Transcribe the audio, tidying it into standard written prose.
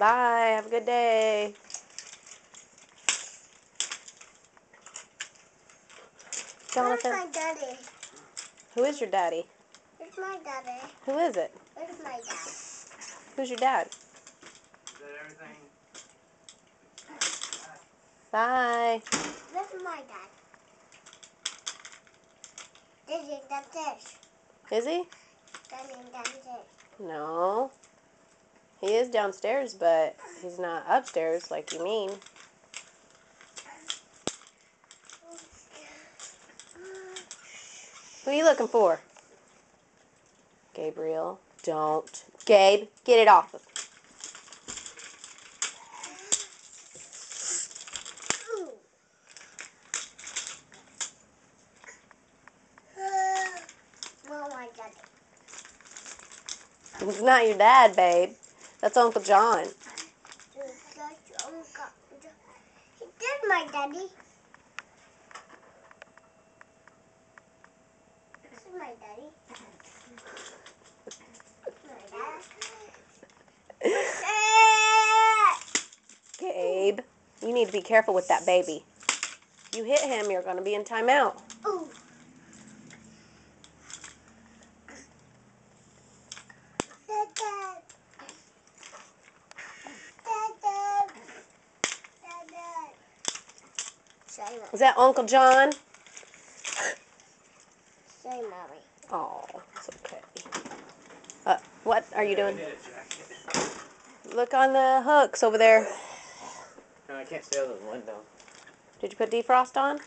Bye. Have a good day. Jonathan. Where's my daddy? Who is your daddy? It's my daddy. Who is it? It's my dad. Who's your dad? Is that everything? Bye. That's my dad. This is downstairs. Is he? Daddy downstairs. No. He is downstairs, but he's not upstairs like you mean. Who are you looking for? Gabriel. Don't. Gabe, get it off. Oh my daddy. It's not your dad, babe. That's Uncle John. He did my daddy. This is my daddy. My dad. Gabe, you need to be careful with that baby. If you hit him, you're going to be in timeout. Ooh. Dad. Is that Uncle John? Say, Mommy. Oh, it's okay. What are you doing? I need a jacket. Look on the hooks over there. No, I can't stay out of the window. Did you put defrost on?